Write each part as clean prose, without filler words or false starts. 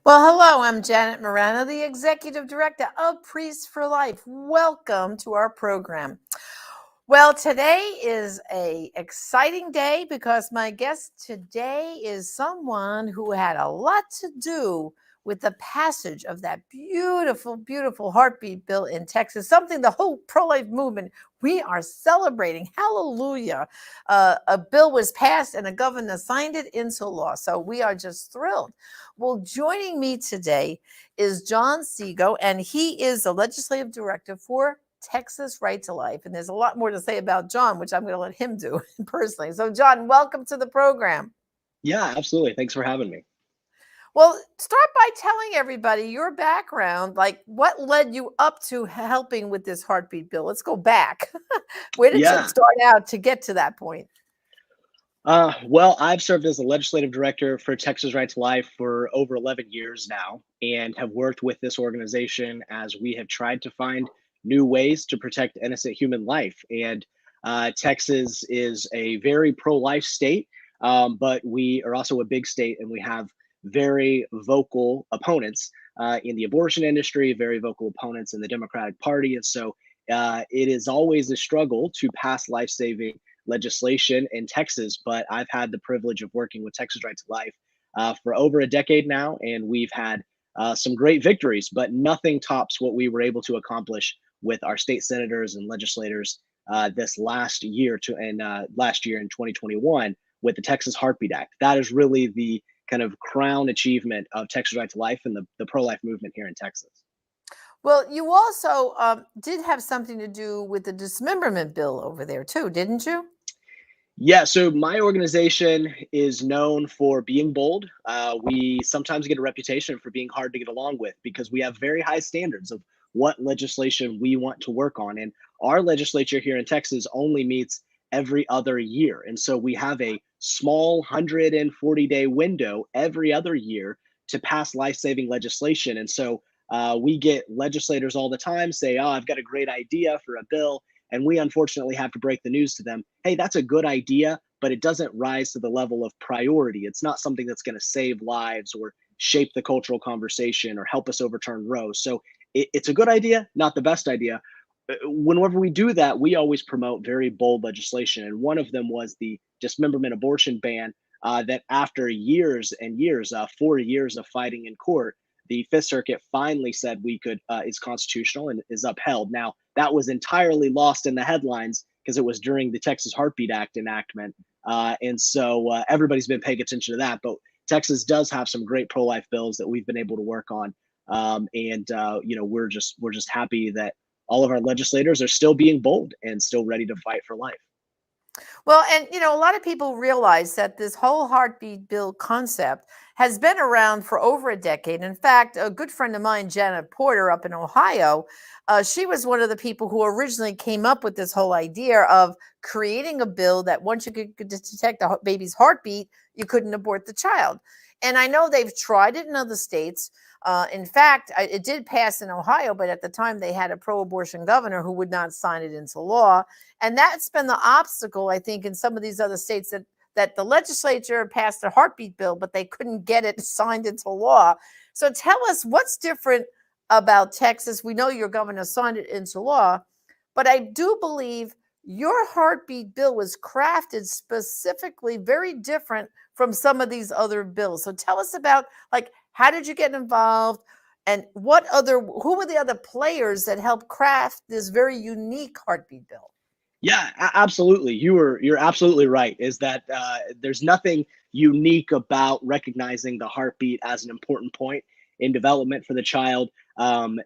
Well, hello, I'm Janet Morana, the Executive Director of Priests for Life. Welcome to our program. Well, today is a exciting day because my guest today is someone who had a lot to do with the passage of that beautiful, beautiful heartbeat bill in Texas, something the whole pro-life movement, we are celebrating. Hallelujah. A bill was passed and a governor signed it into law. So we are just thrilled. Well, joining me today is John Seago, and he is the legislative director for Texas Right to Life. And there's a lot more to say about John, which I'm going to let him do personally. So, John, welcome to the program. Yeah, absolutely. Thanks for having me. Well, start by telling everybody your background, like what led you up to helping with this heartbeat bill. Let's go back. Where did you Yeah. start out to get to that point? Well, I've served as the legislative director for Texas Right to Life for over 11 years now and have worked with this organization as we have tried to find new ways to protect innocent human life. And Texas is a very pro life state, but we are also a big state and we have very vocal opponents in the abortion industry, very vocal opponents in the Democratic Party. And so it is always a struggle to pass life saving legislation in Texas, but I've had the privilege of working with Texas Right to Life for over a decade now, and we've had some great victories, but nothing tops what we were able to accomplish with our state senators and legislators this last year last year in 2021 with the Texas Heartbeat Act. That is really the kind of crown achievement of Texas Right to Life and the pro-life movement here in Texas. Well, you also did have something to do with the dismemberment bill over there, too, didn't you? Yeah, so my organization is known for being bold. We sometimes get a reputation for being hard to get along with because we have very high standards of what legislation we want to work on. And our legislature here in Texas only meets every other year. And so we have a small 140-day window every other year to pass life saving legislation. And so we get legislators all the time say, "Oh, I've got a great idea for a bill." And we unfortunately have to break the news to them. Hey, that's a good idea, but it doesn't rise to the level of priority. It's not something that's going to save lives or shape the cultural conversation or help us overturn Roe. So it's a good idea, not the best idea. Whenever we do that, we always promote very bold legislation. And one of them was the dismemberment abortion ban that after years and years, 4 years of fighting in court, the Fifth Circuit finally said we could is constitutional and is upheld. Now that was entirely lost in the headlines because it was during the Texas Heartbeat Act enactment, and so everybody's been paying attention to that. But Texas does have some great pro-life bills that we've been able to work on, and we're just happy that all of our legislators are still being bold and still ready to fight for life. Well, and a lot of people realize that this whole heartbeat bill concept has been around for over a decade. In fact, a good friend of mine, Janet Porter, up in Ohio, she was one of the people who originally came up with this whole idea of creating a bill that once you could detect a baby's heartbeat, you couldn't abort the child. And I know they've tried it in other states. In fact, it did pass in Ohio, but at the time they had a pro abortion governor who would not sign it into law. And that's been the obstacle, I think, in some of these other states that the legislature passed a heartbeat bill, but they couldn't get it signed into law. So tell us what's different about Texas. We know your governor signed it into law, but I do believe your heartbeat bill was crafted specifically very different from some of these other bills. So tell us about, like, how did you get involved, and who were the other players that helped craft this very unique heartbeat bill? Yeah, absolutely. You're absolutely right. Is that there's nothing unique about recognizing the heartbeat as an important point in development for the child.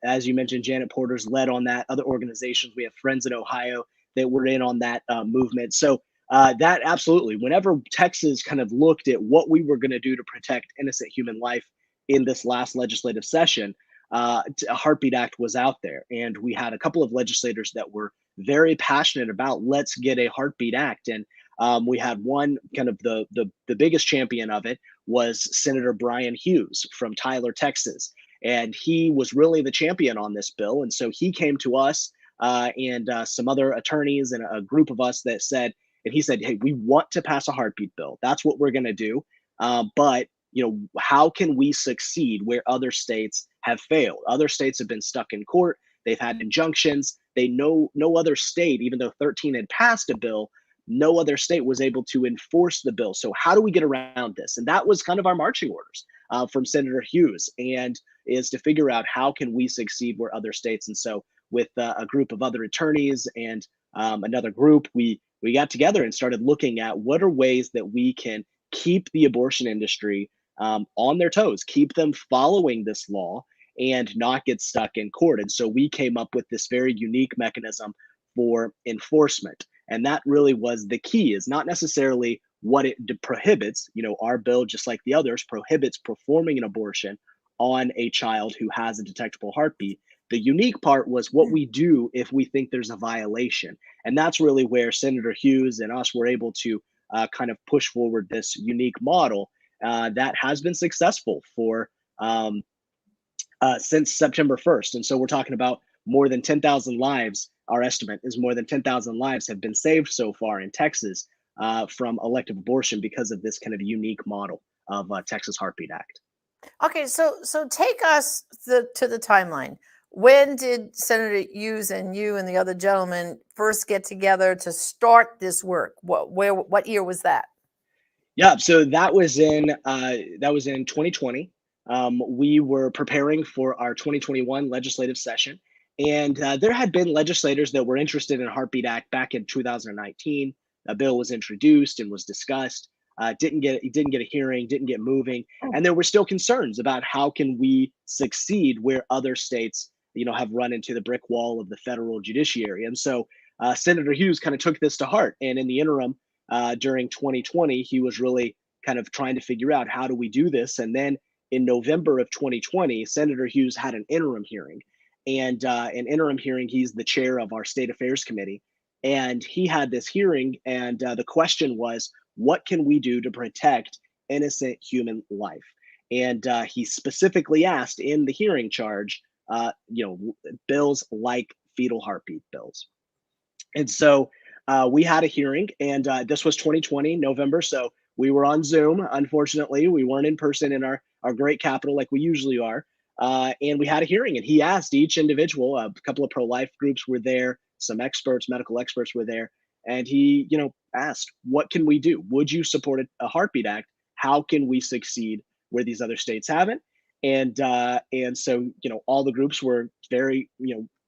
As you mentioned, Janet Porter's led on that. Other organizations, we have friends in Ohio that were in on that movement. So that absolutely. Whenever Texas kind of looked at what we were going to do to protect innocent human life in this last legislative session, a Heartbeat Act was out there, and we had a couple of legislators that were very passionate about let's get a Heartbeat Act. And we had one kind of the biggest champion of it was Senator Brian Hughes from Tyler, Texas, and he was really the champion on this bill. And so he came to us and some other attorneys and a group of us that said, and he said, "Hey, we want to pass a heartbeat bill. That's what we're going to do, but how can we succeed where other states have failed? Other states have been stuck in court. They've had injunctions. They know no other state, even though 13 had passed a bill, no other state was able to enforce the bill. So how do we get around this? And that was kind of our marching orders from Senator Hughes, and is to figure out how can we succeed where other states. And so with a group of other attorneys and another group, we got together and started looking at what are ways that we can keep the abortion industry on their toes, keep them following this law and not get stuck in court. And so we came up with this very unique mechanism for enforcement. And that really was the key, is not necessarily what it prohibits. Our bill, just like the others, prohibits performing an abortion on a child who has a detectable heartbeat. The unique part was what we do if we think there's a violation. And that's really where Senator Hughes and us were able to kind of push forward this unique model that has been successful for since September 1st. And so we're talking about more than 10,000 lives. Our estimate is more than 10,000 lives have been saved so far in Texas from elective abortion because of this kind of unique model of Texas Heartbeat Act. Okay, so take us to the timeline. When did Senator Hughes and you and the other gentlemen first get together to start this work? What year was that? Yeah, so that was in 2020. We were preparing for our 2021 legislative session, and there had been legislators that were interested in Heartbeat Act back in 2019. A bill was introduced and was discussed. Didn't get a hearing, didn't get moving, and there were still concerns about how can we succeed where other states, have run into the brick wall of the federal judiciary. And so Senator Hughes kind of took this to heart, and in the interim, during 2020, he was really kind of trying to figure out how do we do this. And then in November of 2020, Senator Hughes had an interim hearing, and he's the chair of our State Affairs Committee, and he had this hearing, and the question was, what can we do to protect innocent human life? And he specifically asked in the hearing charge, bills like fetal heartbeat bills. And so we had a hearing, and this was 2020, November. So we were on Zoom. Unfortunately, we weren't in person in our great capital like we usually are. And we had a hearing, and he asked each individual, a couple of pro-life groups were there, some experts, medical experts were there. And he, asked, what can we do? Would you support a Heartbeat Act? How can we succeed where these other states haven't? And so, all the groups were very,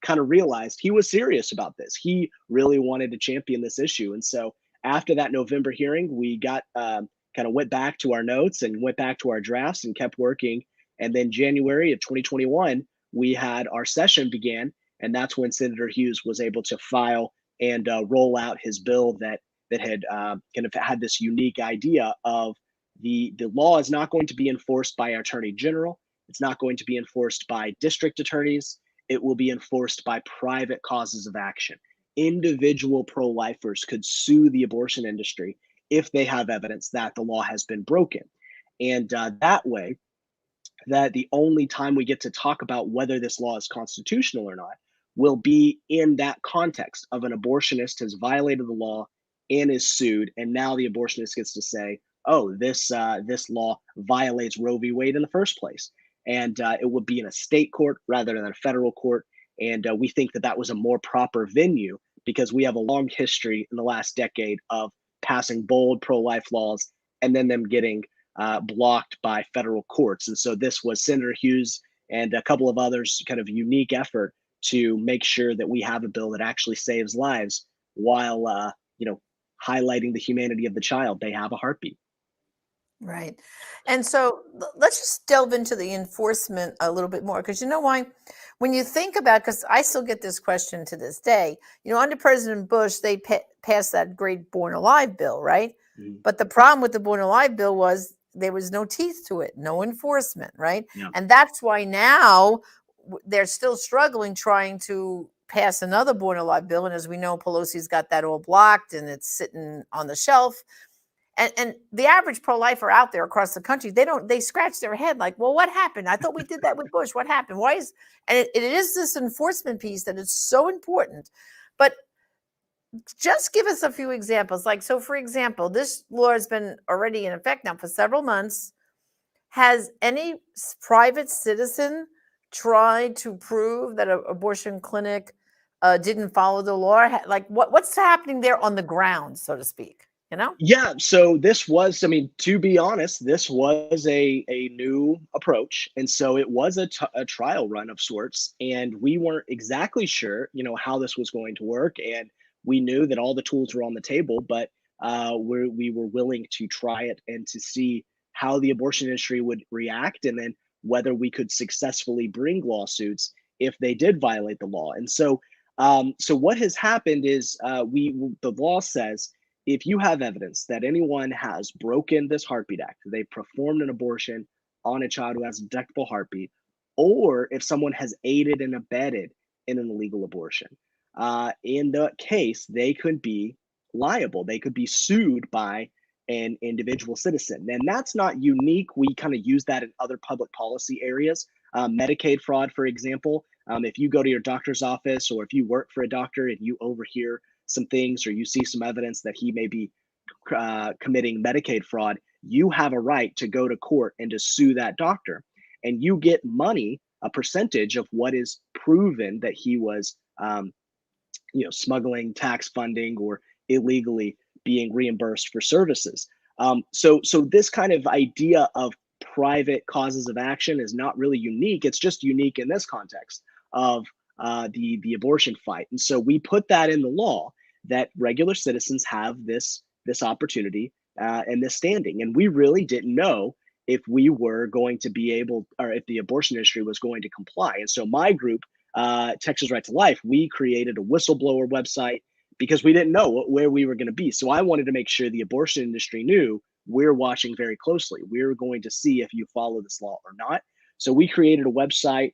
kind of realized he was serious about this. He really wanted to champion this issue. And so after that November hearing, we got kind of went back to our notes and went back to our drafts and kept working. And then January of 2021, we had our session began. And that's when Senator Hughes was able to file and roll out his bill that had kind of had this unique idea of the law is not going to be enforced by our attorney general. It's not going to be enforced by district attorneys. It will be enforced by private causes of action. Individual pro-lifers could sue the abortion industry if they have evidence that the law has been broken. And that way, that the only time we get to talk about whether this law is constitutional or not will be in that context of an abortionist has violated the law and is sued, and now the abortionist gets to say, oh, this law violates Roe v. Wade in the first place. And it would be in a state court rather than a federal court. And we think that was a more proper venue because we have a long history in the last decade of passing bold pro-life laws and then them getting blocked by federal courts. And so this was Senator Hughes and a couple of others' kind of unique effort to make sure that we have a bill that actually saves lives while, highlighting the humanity of the child. They have a heartbeat. Right. And so let's just delve into the enforcement a little bit more, because you know why? When you think about, because I still get this question to this day, under President Bush, they passed that great Born Alive bill, right? Mm-hmm. But the problem with the Born Alive bill was there was no teeth to it, no enforcement, right? Yeah. And that's why now they're still struggling trying to pass another Born Alive bill. And as we know, Pelosi's got that all blocked and it's sitting on the shelf. And the average pro-lifer out there across the country, they scratch their head like, well, what happened? I thought we did that with Bush. What happened? Why is, and it is this enforcement piece that is so important. But just give us a few examples. Like, so for example, this law has been already in effect now for several months. Has any private citizen tried to prove that an abortion clinic didn't follow the law? Like, what's happening there on the ground, so to speak? You know? Yeah, so this was, I mean, to be honest, this was a new approach, and so it was a trial run of sorts, and we weren't exactly sure, how this was going to work, and we knew that all the tools were on the table, but we were willing to try it and to see how the abortion industry would react, and then whether we could successfully bring lawsuits if they did violate the law. And so what has happened is the law says if you have evidence that anyone has broken this heartbeat act, they performed an abortion on a child who has a detectable heartbeat, or if someone has aided and abetted in an illegal abortion, in that case, they could be liable. They could be sued by an individual citizen. And that's not unique. We kind of use that in other public policy areas. Medicaid fraud, for example. If you go to your doctor's office or if you work for a doctor and you overhear some things or you see some evidence that he may be committing Medicaid fraud, you have a right to go to court and to sue that doctor. And you get money, a percentage of what is proven that he was, smuggling, tax funding, or illegally being reimbursed for services. So this kind of idea of private causes of action is not really unique. It's just unique in this context of the abortion fight. And so we put that in the law that regular citizens have this opportunity and this standing. And we really didn't know if we were going to be able, or if the abortion industry was going to comply. And so my group, Texas Right to Life, we created a whistleblower website because we didn't know where we were going to be. So I wanted to make sure the abortion industry knew we're watching very closely. We're going to see if you follow this law or not. So we created a website.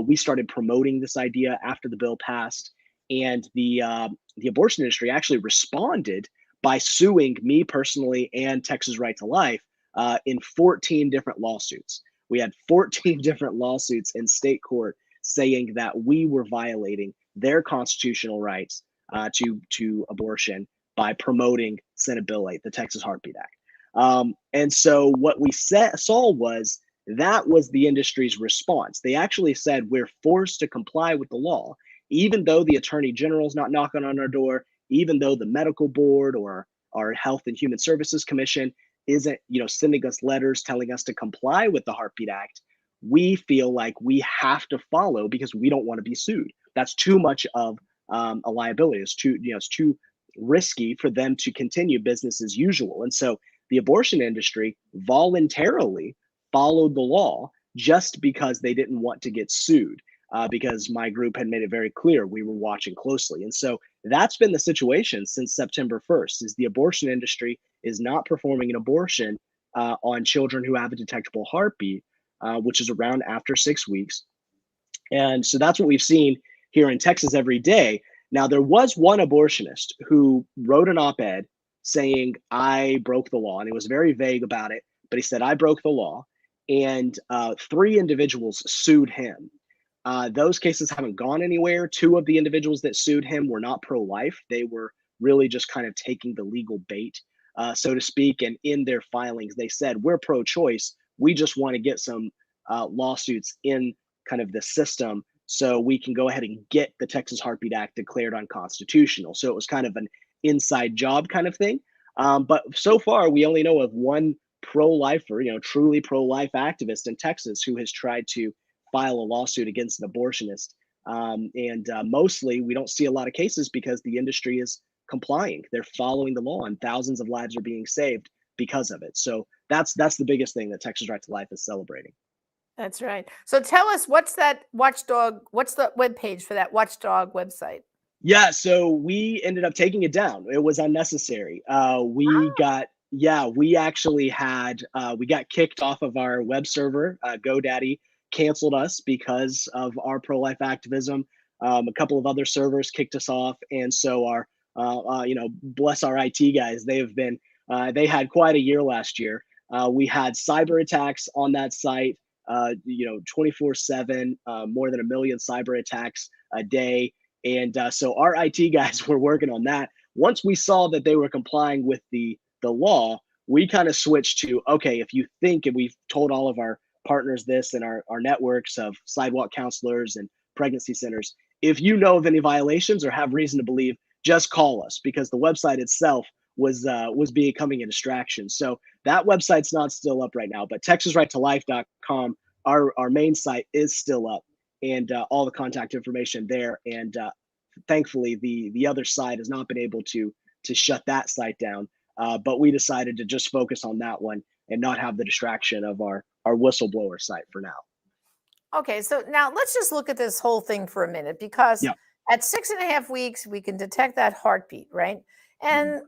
We started promoting this idea after the bill passed, and the abortion industry actually responded by suing me personally and Texas Right to Life in 14 different lawsuits. We had 14 different lawsuits in state court saying that we were violating their constitutional rights to abortion by promoting Senate Bill 8, the Texas Heartbeat Act. And so what we saw was that was the industry's response. They actually said we're forced to comply with the law, even though the Attorney General's not knocking on our door, even though the medical board or our Health and Human Services Commission isn't, sending us letters telling us to comply with the Heartbeat Act. We feel like we have to follow because we don't want to be sued. That's too much of a liability. It's too risky for them to continue business as usual. And so the abortion industry voluntarily followed the law just because they didn't want to get sued, because my group had made it very clear we were watching closely. And so that's been the situation since September 1st, is the abortion industry is not performing an abortion on children who have a detectable heartbeat, which is around after 6 weeks. And so that's what we've seen here in Texas every day. Now, there was one abortionist who wrote an op-ed saying, I broke the law. And he was very vague about it, but he said, I broke the law. And 3 individuals sued him. Those cases haven't gone anywhere. 2 of the individuals that sued him were not pro-life. They were really just kind of taking the legal bait, so to speak. And in their filings, they said, we're pro-choice. We just want to get some lawsuits in kind of the system so we can go ahead and get the Texas Heartbeat Act declared unconstitutional. So it was kind of an inside job kind of thing. But so far, we only know of one pro-lifer, truly pro-life activist in Texas who has tried to file a lawsuit against an abortionist. And mostly we don't see a lot of cases because the industry is complying. They're following the law and thousands of lives are being saved because of it. So that's the biggest thing that Texas Right to Life is celebrating. That's right. So tell us, what's that Watchdog? What's the webpage for that Watchdog website? Yeah, so we ended up taking it down. It was unnecessary. We actually had, we got kicked off of our web server. GoDaddy canceled us because of our pro-life activism. A couple of other servers kicked us off. And so our, bless our IT guys, they had quite a year last year. We had cyber attacks on that site, 24/7, more than 1 million cyber attacks a day. And so our IT guys were working on that. Once we saw that they were complying with the law, we kind of switched to, okay, if you think, and we've told all of our partners this and our networks of sidewalk counselors and pregnancy centers, if you know of any violations or have reason to believe, just call us, because the website itself was becoming a distraction. So that website's not still up right now, but texasrighttolife.com, our main site, is still up, and all the contact information there. And thankfully, the other side has not been able to shut that site down. But we decided to just focus on that one and not have the distraction of our whistleblower site for now. Okay, so now let's just look at this whole thing for a minute, because Yeah. at 6.5 weeks, we can detect that heartbeat, right? And, Mhm.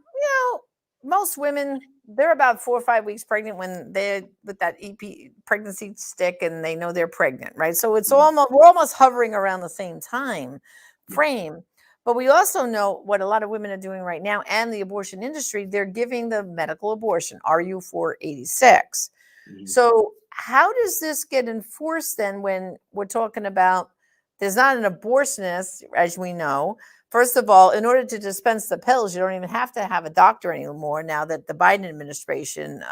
most women, they're about 4 or 5 weeks pregnant when they're with that EP pregnancy stick and they know they're pregnant, right? So it's Mhm. we're almost hovering around the same time Yeah. frame. But we also know what a lot of women are doing right now, and the abortion industry, they're giving the medical abortion, RU486. Mhm. So, how does this get enforced then when we're talking about there's not an abortionist, as we know? First of all, in order to dispense the pills, you don't even have to have a doctor anymore now that the Biden administration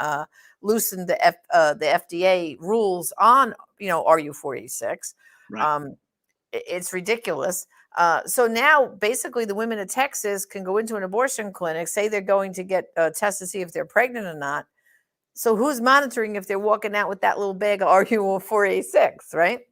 loosened the FDA rules on, RU486. Right. Um, it's ridiculous. So now, basically, the women of Texas can go into an abortion clinic, say they're going to get a test to see if they're pregnant or not. So who's monitoring if they're walking out with that little bag of RU486, right?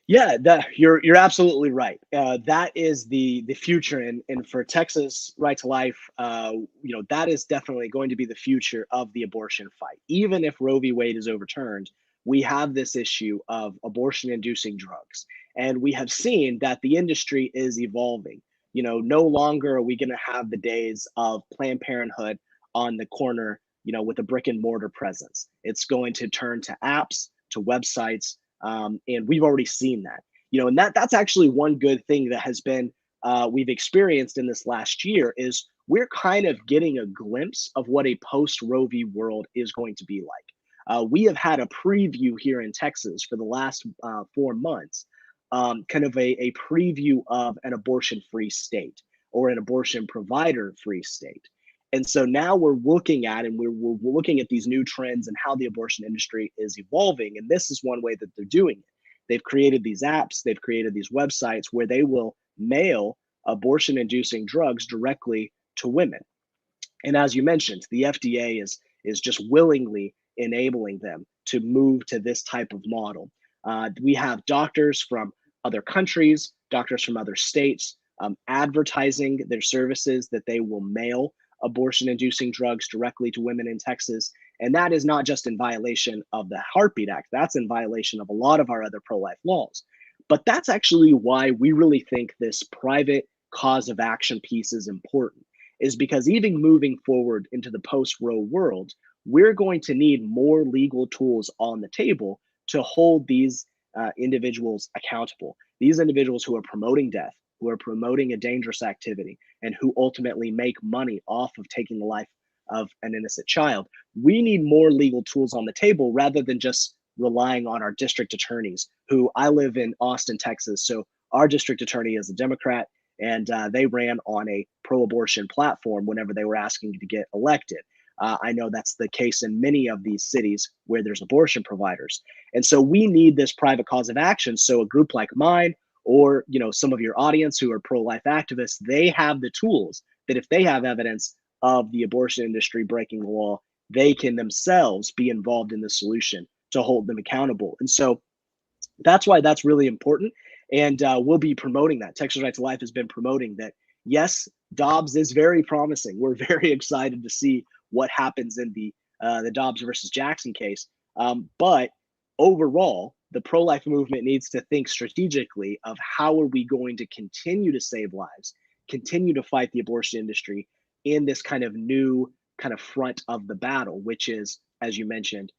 Yeah, that you're absolutely right. That is the future, and for Texas Right to Life, that is definitely going to be the future of the abortion fight. Even if Roe v. Wade is overturned, we have this issue of abortion-inducing drugs, and we have seen that the industry is evolving. No longer are we going to have the days of Planned Parenthood on the corner, with a brick and mortar presence. It's going to turn to apps, to websites, and we've already seen that. And that's actually one good thing that has been we've experienced in this last year is we're kind of getting a glimpse of what a post Roe v. world is going to be like. We have had a preview here in Texas for the last 4 months, kind of a preview of an abortion-free state or an abortion provider-free state. And so now we're looking at, and we're looking at these new trends and how the abortion industry is evolving. And this is one way that they're doing it. They've created these apps, they've created these websites where they will mail abortion inducing drugs directly to women. And as you mentioned, the FDA is just willingly enabling them to move to this type of model. We have doctors from other countries, doctors from other states, advertising their services that they will mail abortion inducing drugs directly to women in Texas. And that is not just in violation of the Heartbeat Act, that's in violation of a lot of our other pro life laws. But that's actually why we really think this private cause of action piece is important, is because even moving forward into the post Roe world, we're going to need more legal tools on the table to hold these individuals accountable. These individuals who are promoting death, who are promoting a dangerous activity, and who ultimately make money off of taking the life of an innocent child. We need more legal tools on the table rather than just relying on our district attorneys, who I live in Austin, Texas. So our district attorney is a Democrat, and they ran on a pro-abortion platform whenever they were asking to get elected. I know that's the case in many of these cities where there's abortion providers. And so we need this private cause of action. So a group like mine, or some of your audience who are pro-life activists, they have the tools that if they have evidence of the abortion industry breaking the law, they can themselves be involved in the solution to hold them accountable. And so that's why that's really important. And we'll be promoting that. Texas Right to Life has been promoting that. Yes, Dobbs is very promising. We're very excited to see what happens in the Dobbs versus Jackson case. But overall, the pro-life movement needs to think strategically of how are we going to continue to save lives, continue to fight the abortion industry in this kind of new kind of front of the battle, which is, as you mentioned,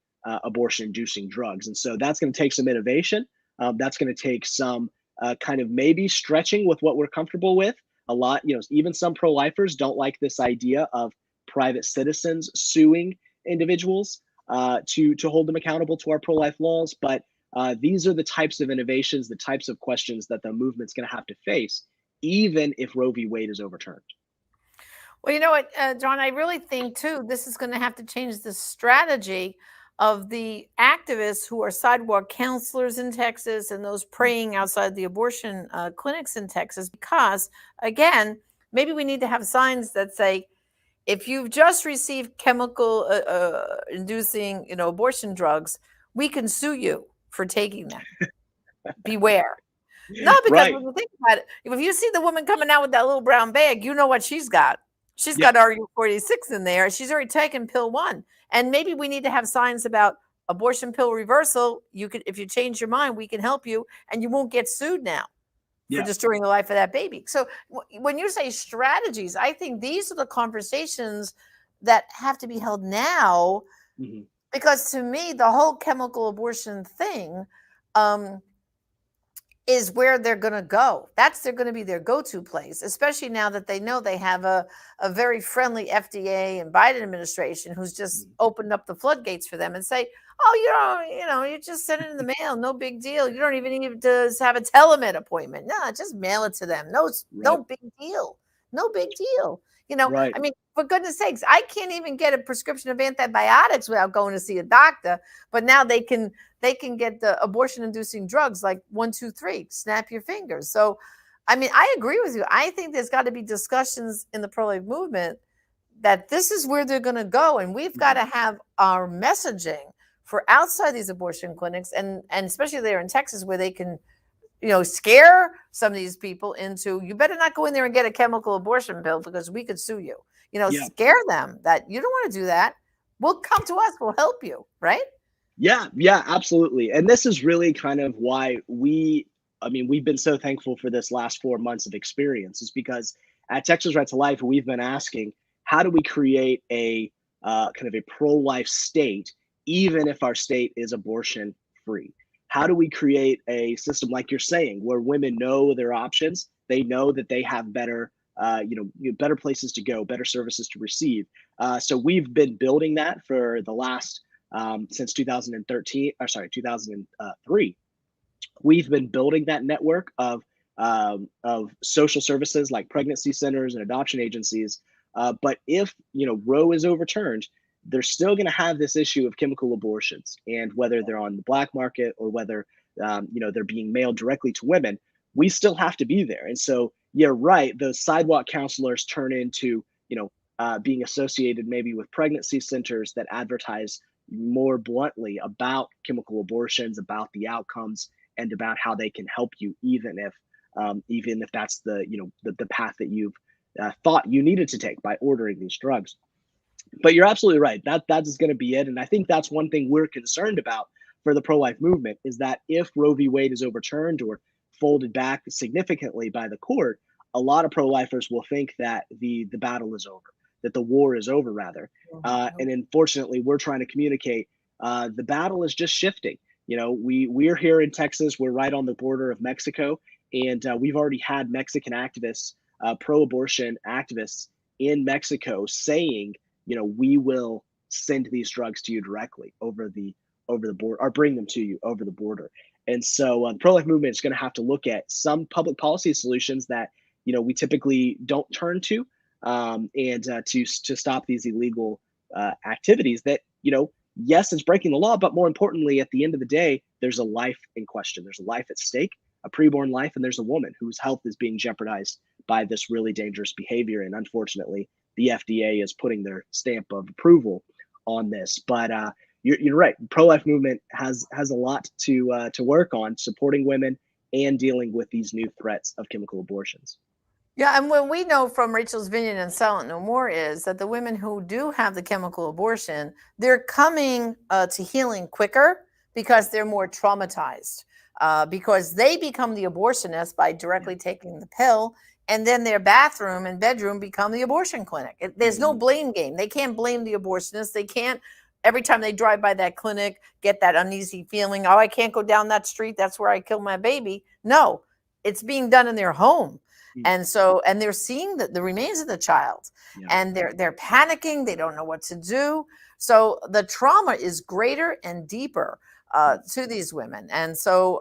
abortion-inducing drugs. And so that's going to take some innovation. That's going to take some kind of maybe stretching with what we're comfortable with. A lot, even some pro-lifers don't like this idea of private citizens suing individuals to hold them accountable to our pro-life laws. But these are the types of innovations, the types of questions that the movement's going to have to face, even if Roe v. Wade is overturned. Well, you know what, John, I really think too, this is going to have to change the strategy of the activists who are sidewalk counselors in Texas and those praying outside the abortion clinics in Texas, because again, maybe we need to have signs that say, if you've just received chemical inducing, abortion drugs, we can sue you for taking them. Beware. No, because Right. when you think about it, if you see the woman coming out with that little brown bag, you know what she's got. She's Yeah. got RU46 in there. She's already taken pill one. And maybe we need to have signs about abortion pill reversal. You could, if you change your mind, we can help you, and you won't get sued now for Yeah. destroying the life of that baby. So when you say strategies, I think these are the conversations that have to be held now, Mm-hmm. because to me, the whole chemical abortion thing, is where they're going to go. They're going to be their go-to place, especially now that they know they have a very friendly FDA and Biden administration who's just opened up the floodgates for them and say, oh, you just send it in the mail. No big deal. You don't even need to have a telemed appointment. No, just mail it to them. No, Right. no big deal. No big deal. Right. I mean, for goodness sakes, I can't even get a prescription of antibiotics without going to see a doctor. But now they can get the abortion inducing drugs like 1, 2, 3, snap your fingers. So, I mean, I agree with you. I think there's got to be discussions in the pro-life movement that this is where they're going to go. And we've got to have our messaging for outside these abortion clinics, and especially there in Texas, where they can, scare some of these people into, you better not go in there and get a chemical abortion pill because we could sue you. Yeah. Scare them that you don't want to do that. We'll come to us. We'll help you. Right. Yeah, yeah, absolutely. And this is really kind of why we've been so thankful for this last 4 months of experience, is because at Texas Right to Life, we've been asking, how do we create a kind of a pro-life state, even if our state is abortion free? How do we create a system, like you're saying, where women know their options? They know that they have better, better places to go, better services to receive. So we've been building that for the last since 2013, or sorry, 2003. We've been building that network of social services like pregnancy centers and adoption agencies. But if Roe is overturned, they're still going to have this issue of chemical abortions, and whether they're on the black market or whether they're being mailed directly to women, we still have to be there. And so, yeah, right, those sidewalk counselors turn into being associated maybe with pregnancy centers that advertise more bluntly about chemical abortions, about the outcomes, and about how they can help you, even if that's the path that you've thought you needed to take by ordering these drugs. But you're absolutely right. That is going to be it, and I think that's one thing we're concerned about for the pro-life movement, is that if Roe v. Wade is overturned or folded back significantly by the court, a lot of pro-lifers will think that the battle is over, that the war is over, rather. And unfortunately, we're trying to communicate the battle is just shifting. We're here in Texas. We're right on the border of Mexico, and we've already had Mexican activists, pro-abortion activists in Mexico, saying, we will send these drugs to you directly over the border, or bring them to you over the border. And so the pro-life movement is going to have to look at some public policy solutions that we typically don't turn to, and to stop these illegal activities that yes, it's breaking the law, but more importantly, at the end of the day, there's a life in question. There's a life at stake, a preborn life, and there's a woman whose health is being jeopardized by this really dangerous behavior. And unfortunately, the FDA is putting their stamp of approval on this. But you're right. Pro-life movement has a lot to work on, supporting women and dealing with these new threats of chemical abortions. Yeah, and what we know from Rachel's Vineyard and Silent No More is that the women who do have the chemical abortion, they're coming to healing quicker because they're more traumatized, because they become the abortionist by directly taking the pill, and then their bathroom and bedroom become the abortion clinic. There's no blame game. They can't blame the abortionist. They can't, every time they drive by that clinic, get that uneasy feeling, oh, I can't go down that street. That's where I killed my baby. No, it's being done in their home. And so, and they're seeing the remains of the child, and they're panicking. They don't know what to do. So the trauma is greater and deeper to these women. And so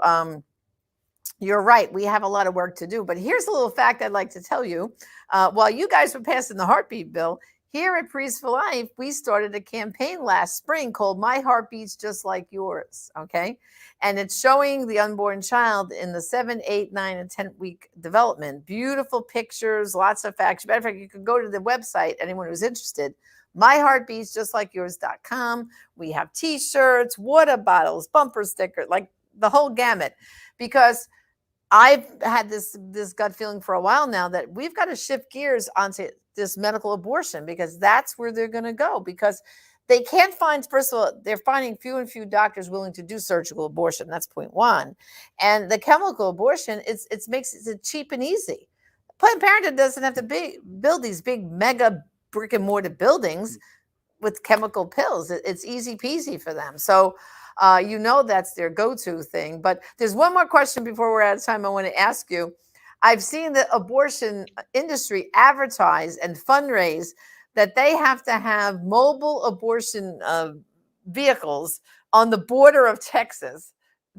You're right. We have a lot of work to do. But here's a little fact I'd like to tell you. While you guys were passing the heartbeat bill, here at Priest for Life, we started a campaign last spring called My Heart Beats Just Like Yours. Okay. And it's showing the unborn child in the 7, 8, 9, and 10-week development. Beautiful pictures, lots of facts. Matter of fact, you can go to the website, anyone who's interested. MyHeartBeatsJustLikeYours.com. We have t-shirts, water bottles, bumper stickers, like the whole gamut. Because I've had this gut feeling for a while now that we've got to shift gears onto this medical abortion, because that's where they're going to go, because they can't find, first of all, they're finding few and few doctors willing to do surgical abortion. That's point one. And the chemical abortion, it makes it cheap and easy. Planned Parenthood doesn't have to build these big mega brick and mortar buildings with chemical pills. It's easy peasy for them. So that's their go-to thing. But there's one more question before we're out of time I want to ask you. I've seen the abortion industry advertise and fundraise that they have to have mobile abortion vehicles on the border of Texas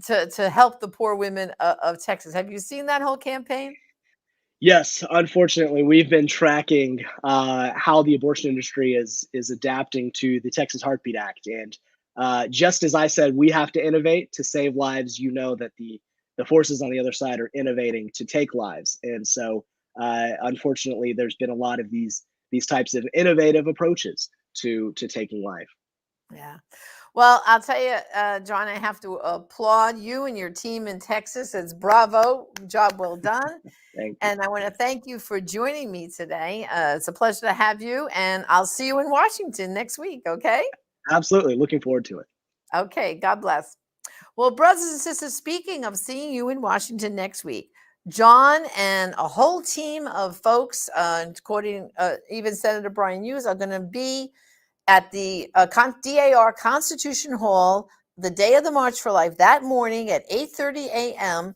to help the poor women of Texas. Have you seen that whole campaign? Yes, unfortunately, we've been tracking how the abortion industry is adapting to the Texas Heartbeat Act, and just as I said, we have to innovate to save lives. You know that the forces on the other side are innovating to take lives, and so unfortunately, there's been a lot of these types of innovative approaches to taking life. Yeah. Well, I'll tell you, John, I have to applaud you and your team in Texas. It's bravo, job well done. Thank you. And I want to thank you for joining me today. It's a pleasure to have you, and I'll see you in Washington next week, okay? Absolutely. Looking forward to it. Okay, God bless. Well, brothers and sisters, speaking of seeing you in Washington next week, John and a whole team of folks, including even Senator Brian Hughes, are going to be at the DAR Constitution Hall the day of the March for Life that morning at 8:30 a.m.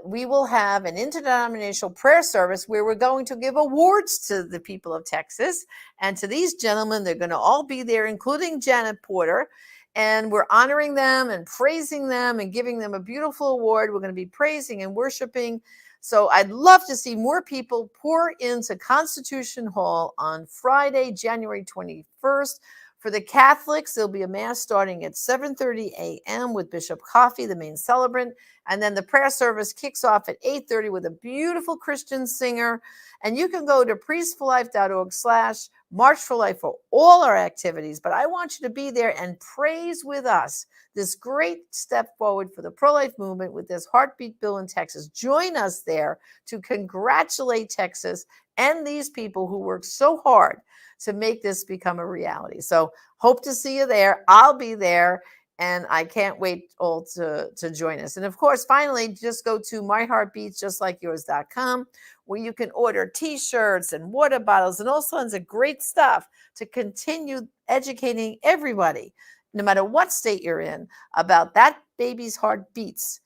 We will have an interdenominational prayer service where we're going to give awards to the people of Texas. And to these gentlemen, they're going to all be there, including Janet Porter. And we're honoring them and praising them and giving them a beautiful award. We're going to be praising and worshiping. So I'd love to see more people pour into Constitution Hall on Friday, January 21st. For the Catholics, there'll be a mass starting at 7:30 a.m. with Bishop Coffey, the main celebrant. And then the prayer service kicks off at 8:30 with a beautiful Christian singer. And you can go to priestforlife.org/March for Life for all our activities. But I want you to be there and praise with us this great step forward for the pro-life movement with this heartbeat bill in Texas. Join us there to congratulate Texas and these people who work so hard to make this become a reality. So hope to see you there. I'll be there, and I can't wait all to join us. And of course, finally, just go to myheartbeatsjustlikeyours.com, where you can order t-shirts and water bottles and all sorts of great stuff to continue educating everybody, no matter what state you're in, about that baby's heart beats.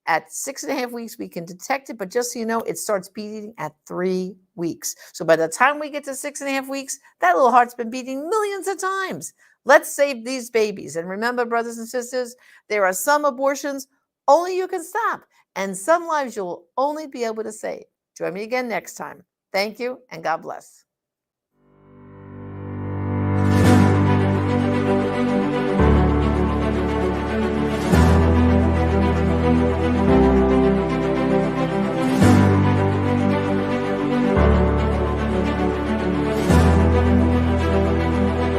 At 6.5 weeks, we can detect it, but just so you know, it starts beating at 3 weeks. So by the time we get to 6.5 weeks, that little heart's been beating millions of times. Let's save these babies. And remember, brothers and sisters, there are some abortions only you can stop, and some lives you'll only be able to save. Join me again next time. Thank you, and God bless.